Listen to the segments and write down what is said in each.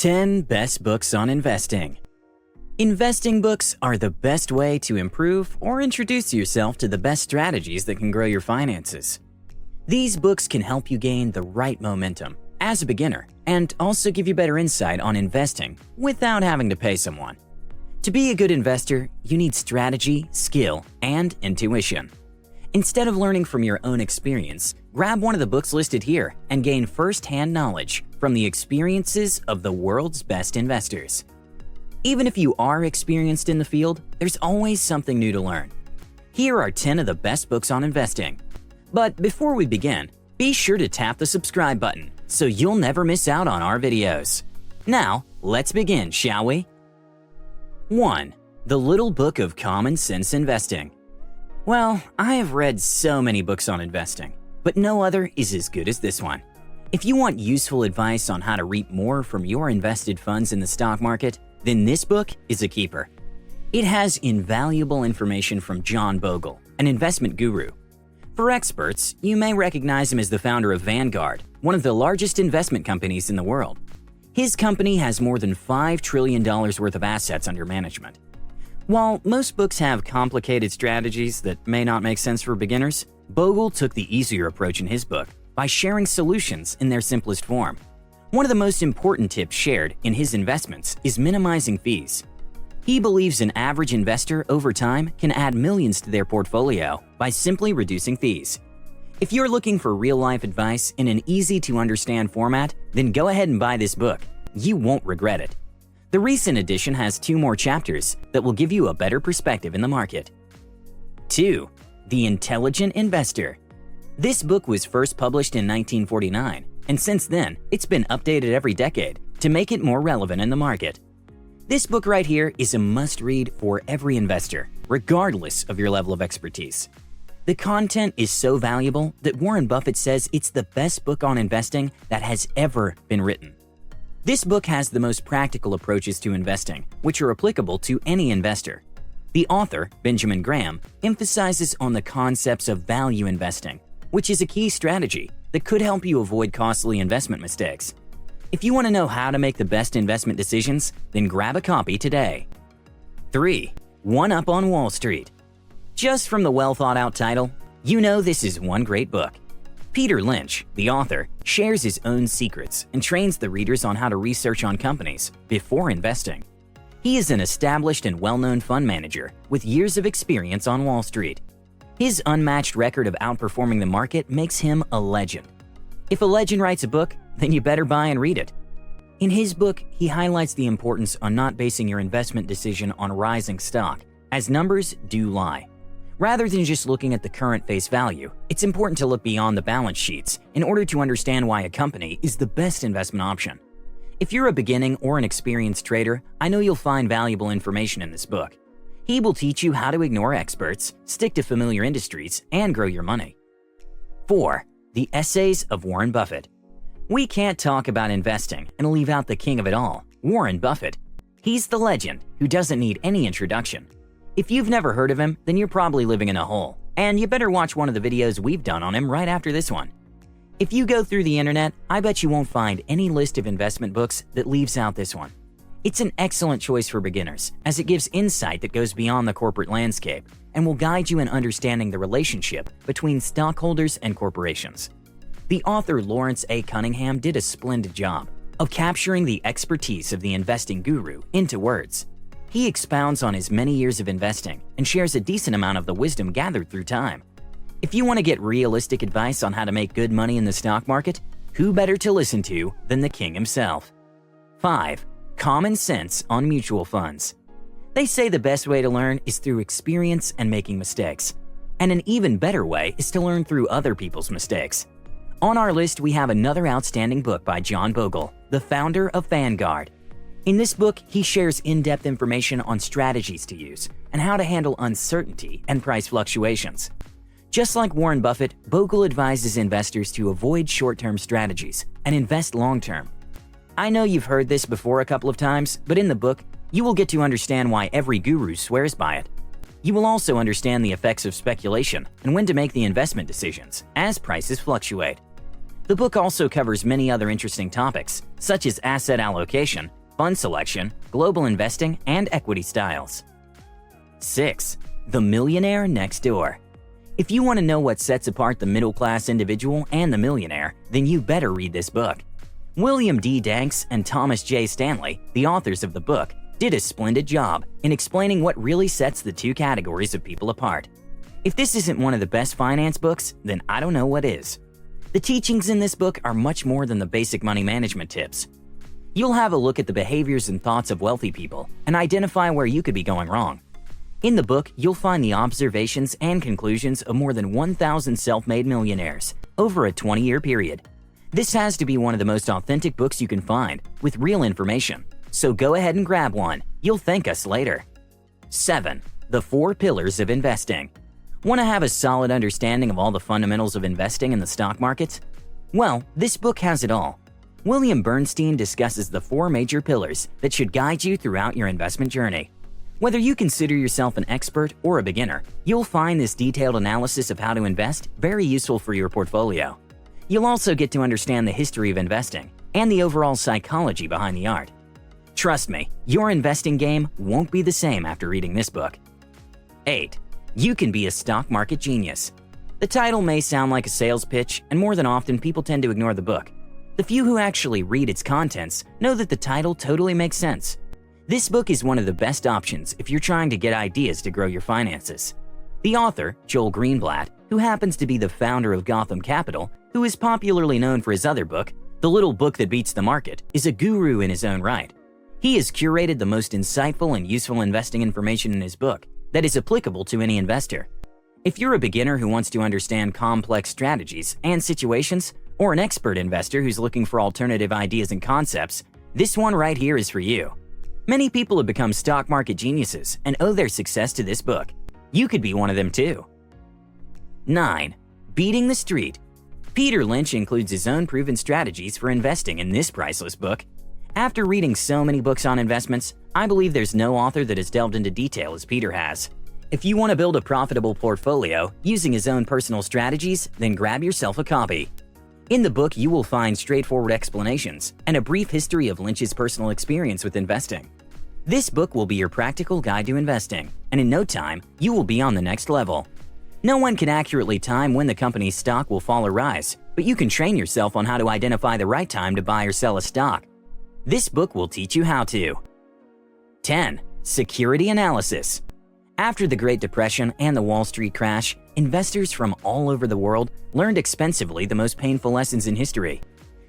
10 Best Books on Investing. Investing books are the best way to improve or introduce yourself to the best strategies that can grow your finances. These books can help you gain the right momentum as a beginner and also give you better insight on investing without having to pay someone. To be a good investor, you need strategy, skill, and intuition. Instead of learning from your own experience, grab one of the books listed here and gain first-hand knowledge from the experiences of the world's best investors. Even if you are experienced in the field, there's always something new to learn. Here are 10 of the best books on investing. But before we begin, be sure to tap the subscribe button so you'll never miss out on our videos. Now, let's begin, shall we? 1. The Little Book of Common Sense Investing. Well, I have read so many books on investing, but no other is as good as this one. If you want useful advice on how to reap more from your invested funds in the stock market, then this book is a keeper. It has invaluable information from John Bogle, an investment guru. For experts, you may recognize him as the founder of Vanguard, one of the largest investment companies in the world. His company has more than $5 trillion worth of assets under management. While most books have complicated strategies that may not make sense for beginners, Bogle took the easier approach in his book by sharing solutions in their simplest form. One of the most important tips shared in his investments is minimizing fees. He believes an average investor over time can add millions to their portfolio by simply reducing fees. If you're looking for real-life advice in an easy-to-understand format, then go ahead and buy this book. You won't regret it. The recent edition has 2 more chapters that will give you a better perspective in the market. 2. The Intelligent Investor. This book was first published in 1949, and since then, it's been updated every decade to make it more relevant in the market. This book right here is a must-read for every investor, regardless of your level of expertise. The content is so valuable that Warren Buffett says it's the best book on investing that has ever been written. This book has the most practical approaches to investing, which are applicable to any investor. The author, Benjamin Graham, emphasizes on the concepts of value investing, which is a key strategy that could help you avoid costly investment mistakes. If you want to know how to make the best investment decisions, then grab a copy today. 3. One Up on Wall Street. Just from the well-thought-out title, you know this is one great book. Peter Lynch, the author, shares his own secrets and trains the readers on how to research on companies before investing. He is an established and well-known fund manager with years of experience on Wall Street. His unmatched record of outperforming the market makes him a legend. If a legend writes a book, then you better buy and read it. In his book, he highlights the importance on not basing your investment decision on rising stock, as numbers do lie. Rather than just looking at the current face value, it's important to look beyond the balance sheets in order to understand why a company is the best investment option. If you're a beginning or an experienced trader, I know you'll find valuable information in this book. He will teach you how to ignore experts, stick to familiar industries, and grow your money. 4. The Essays of Warren Buffett. We can't talk about investing and leave out the king of it all, Warren Buffett. He's the legend who doesn't need any introduction. If you've never heard of him, then you're probably living in a hole, and you better watch one of the videos we've done on him right after this one. If you go through the internet, I bet you won't find any list of investment books that leaves out this one. It's an excellent choice for beginners, as it gives insight that goes beyond the corporate landscape and will guide you in understanding the relationship between stockholders and corporations. The author Lawrence A. Cunningham did a splendid job of capturing the expertise of the investing guru into words. He expounds on his many years of investing and shares a decent amount of the wisdom gathered through time. If you want to get realistic advice on how to make good money in the stock market, who better to listen to than the king himself? 5. Common Sense on Mutual Funds. They say the best way to learn is through experience and making mistakes. And an even better way is to learn through other people's mistakes. On our list, we have another outstanding book by John Bogle, the founder of Vanguard. In this book, he shares in-depth information on strategies to use and how to handle uncertainty and price fluctuations. Just like Warren Buffett, Bogle advises investors to avoid short-term strategies and invest long-term. I know you've heard this before a couple of times, but in the book, you will get to understand why every guru swears by it. You will also understand the effects of speculation and when to make the investment decisions as prices fluctuate. The book also covers many other interesting topics, such as asset allocation fund selection, global investing, and equity styles. 6. The Millionaire Next Door. If you want to know what sets apart the middle-class individual and the millionaire, then you better read this book. William D. Danks and Thomas J. Stanley, the authors of the book, did a splendid job in explaining what really sets the two categories of people apart. If this isn't one of the best finance books, then I don't know what is. The teachings in this book are much more than the basic money management tips. You'll have a look at the behaviors and thoughts of wealthy people and identify where you could be going wrong. In the book, you'll find the observations and conclusions of more than 1,000 self-made millionaires over a 20-year period. This has to be one of the most authentic books you can find, with real information. So go ahead and grab one. You'll thank us later. 7. The 4 Pillars of Investing. Want to have a solid understanding of all the fundamentals of investing in the stock market? Well, this book has it all. William Bernstein discusses the 4 major pillars that should guide you throughout your investment journey. Whether you consider yourself an expert or a beginner, you'll find this detailed analysis of how to invest very useful for your portfolio. You'll also get to understand the history of investing and the overall psychology behind the art. Trust me, your investing game won't be the same after reading this book. 8. You Can Be a Stock Market Genius. The title may sound like a sales pitch, and more than often people tend to ignore the book. The few who actually read its contents know that the title totally makes sense. This book is one of the best options if you're trying to get ideas to grow your finances. The author, Joel Greenblatt, who happens to be the founder of Gotham Capital, who is popularly known for his other book, The Little Book That Beats the Market, is a guru in his own right. He has curated the most insightful and useful investing information in his book that is applicable to any investor. If you're a beginner who wants to understand complex strategies and situations, or an expert investor who's looking for alternative ideas and concepts, this one right here is for you. Many people have become stock market geniuses and owe their success to this book. You could be one of them too. 9. Beating the Street. Peter Lynch includes his own proven strategies for investing in this priceless book. After reading so many books on investments, I believe there's no author that has delved into detail as Peter has. If you want to build a profitable portfolio using his own personal strategies, then grab yourself a copy. In the book, you will find straightforward explanations and a brief history of Lynch's personal experience with investing. This book will be your practical guide to investing, and in no time, you will be on the next level. No one can accurately time when the company's stock will fall or rise, but you can train yourself on how to identify the right time to buy or sell a stock. This book will teach you how to. 10. Security Analysis. After the Great Depression and the Wall Street crash, investors from all over the world learned expensively the most painful lessons in history.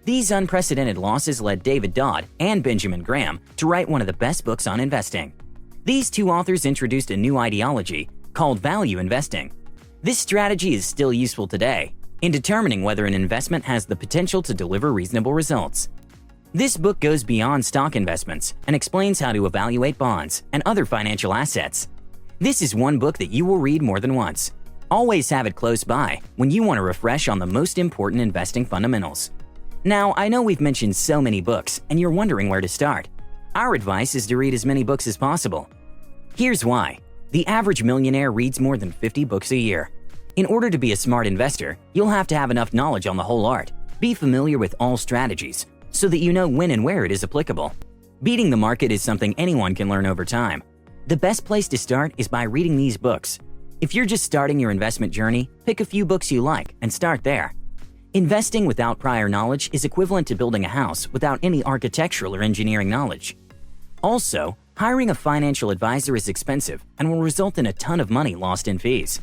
These unprecedented losses led David Dodd and Benjamin Graham to write one of the best books on investing. These two authors introduced a new ideology called value investing. This strategy is still useful today in determining whether an investment has the potential to deliver reasonable results. This book goes beyond stock investments and explains how to evaluate bonds and other financial assets. This is one book that you will read more than once. Always have it close by when you want to refresh on the most important investing fundamentals. Now, I know we've mentioned so many books and you're wondering where to start. Our advice is to read as many books as possible. Here's why. The average millionaire reads more than 50 books a year. In order to be a smart investor, you'll have to have enough knowledge on the whole art, be familiar with all strategies, so that you know when and where it is applicable. Beating the market is something anyone can learn over time. The best place to start is by reading these books. If you're just starting your investment journey, pick a few books you like and start there. Investing without prior knowledge is equivalent to building a house without any architectural or engineering knowledge. Also, hiring a financial advisor is expensive and will result in a ton of money lost in fees.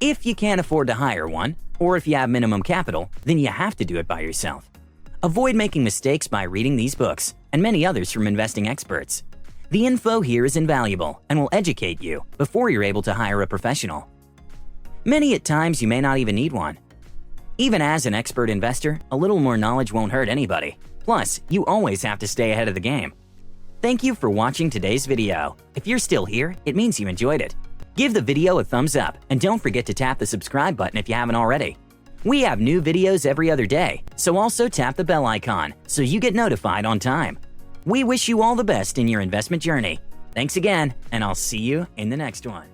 If you can't afford to hire one, or if you have minimum capital, then you have to do it by yourself. Avoid making mistakes by reading these books and many others from investing experts. The info here is invaluable and will educate you before you're able to hire a professional. Many at times you may not even need one. Even as an expert investor, a little more knowledge won't hurt anybody. Plus, you always have to stay ahead of the game. Thank you for watching today's video. If you're still here, it means you enjoyed it. Give the video a thumbs up and don't forget to tap the subscribe button if you haven't already. We have new videos every other day, so also tap the bell icon so you get notified on time. We wish you all the best in your investment journey. Thanks again, and I'll see you in the next one.